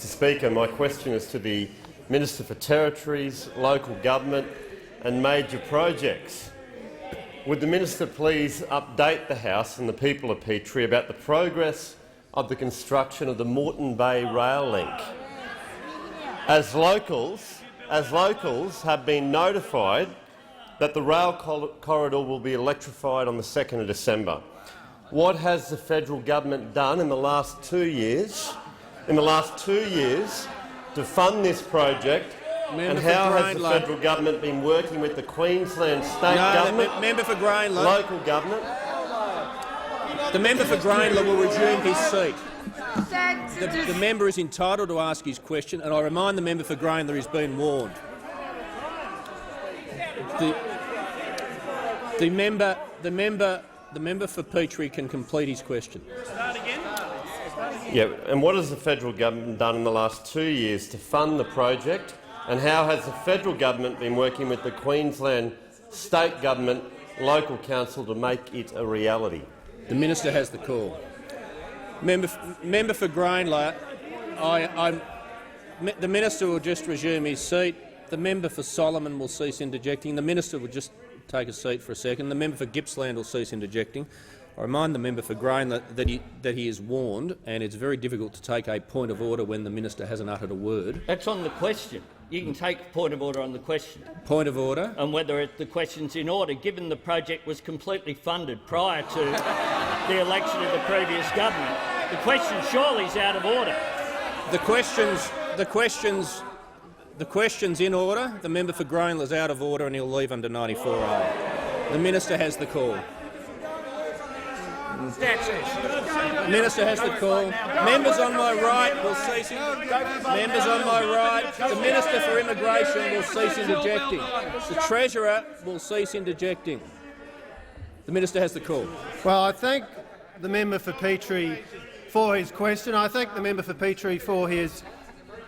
Mr Speaker, my question is to the Minister for Territories, Local Government and Major Projects. Would the Minister please update the House and the people of Petrie about the progress of the construction of the Moreton Bay rail link? As locals have been notified that the rail corridor will be electrified on the 2nd of December. What has the federal government done in the last 2 years to fund this project, and how has the federal government been working with the Queensland state government, local government? The member for Grainler will resume his seat. The member is entitled to ask his question, and I remind the member for Grainler he's been warned. The member for Petrie can complete his question. Yeah, and what has the federal government done in the last 2 years to fund the project, and how has the federal government been working with the Queensland state government, local council to make it a reality? The minister has the call. Member for Grainler, the minister will just resume his seat. The member for Solomon will cease interjecting. The minister will just take a seat for a second. The member for Gippsland will cease interjecting. I remind the member for Grainler that he is warned, and it's very difficult to take a point of order when the minister hasn't uttered a word. That's on the question. You can take a point of order on the question. Point of order? And whether the question's in order, given the project was completely funded prior to the election of the previous government. The question surely is out of order. The question's in order. The member for Grainler is out of order and he'll leave under 94A. The minister has the call. The minister has the call. Members on my right will cease. Members on my right. The Minister for Immigration will cease interjecting. The Treasurer will cease interjecting. The minister has the call. Well, I thank the member for Petrie for his question. I thank the member for Petrie for his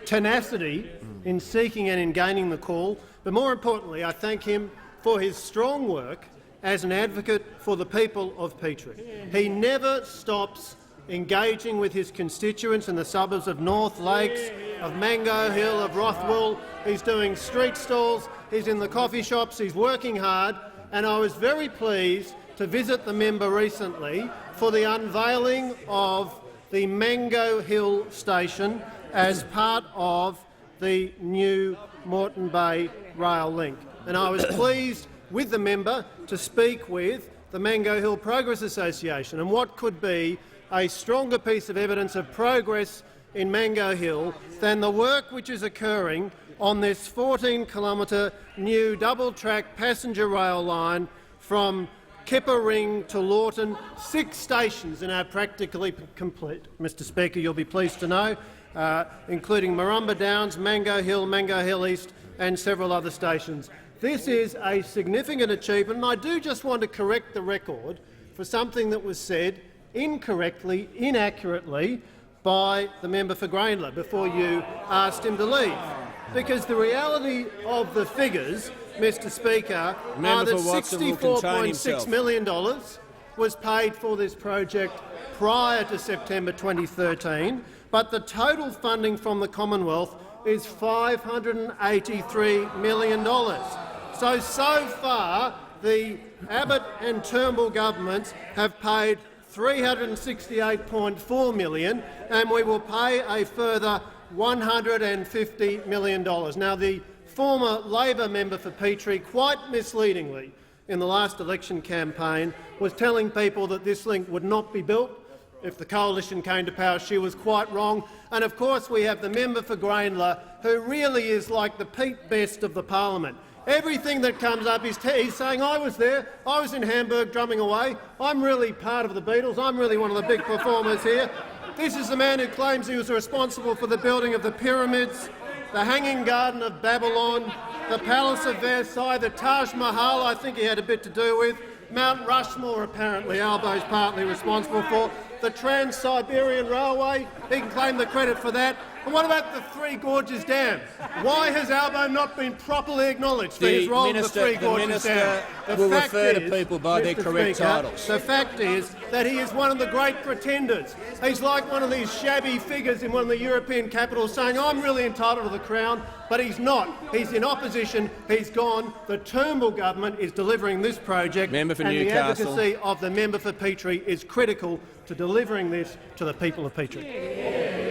tenacity in seeking and in gaining the call. But more importantly, I thank him for his strong work as an advocate for the people of Petrie. He never stops engaging with his constituents in the suburbs of North Lakes, of Mango Hill, of Rothwell. He's doing street stalls, he's in the coffee shops, he's working hard, and I was very pleased to visit the member recently for the unveiling of the Mango Hill station as part of the new Moreton Bay rail link. And I was pleased with the member to speak with the Mango Hill Progress Association, and what could be a stronger piece of evidence of progress in Mango Hill than the work which is occurring on this 14-kilometre new double-track passenger rail line from Kipper Ring to Lawton. 6 stations are now practically complete, Mr Speaker, you'll be pleased to know, including Marumba Downs, Mango Hill East and several other stations. This is a significant achievement, and I do just want to correct the record for something that was said incorrectly, inaccurately by the member for Grainler before you asked him to leave. Because the reality of the figures, Mr Speaker, are that $64.6 million was paid for this project prior to September 2013, but the total funding from the Commonwealth is $583 million. So far, the Abbott and Turnbull governments have paid $368.4 million, and we will pay a further $150 million. Now, the former Labor member for Petrie, quite misleadingly, in the last election campaign, was telling people that this link would not be built if the coalition came to power. She was quite wrong. And of course we have the member for Grainler, who really is like the Pete Best of the parliament. Everything that comes up, he's saying, I was there, I was in Hamburg drumming away, I'm really part of the Beatles, I'm really one of the big performers here. This is the man who claims he was responsible for the building of the pyramids, the Hanging Garden of Babylon, the Palace of Versailles, the Taj Mahal I think he had a bit to do with, Mount Rushmore apparently Albo's partly responsible for, the Trans-Siberian Railway? He can claim the credit for that. And what about the Three Gorges Dam? Why has Albo not been properly acknowledged for his role in the Three Gorges Dam? The Minister will refer to people by their correct titles. The fact is that he is one of the great pretenders. He's like one of these shabby figures in one of the European capitals saying, I'm really entitled to the crown, but he's not. He's in opposition. He's gone. The Turnbull government is delivering this project, Member for and Newcastle. the advocacy of the member for Petrie is critical to delivering this to the people of Petrie.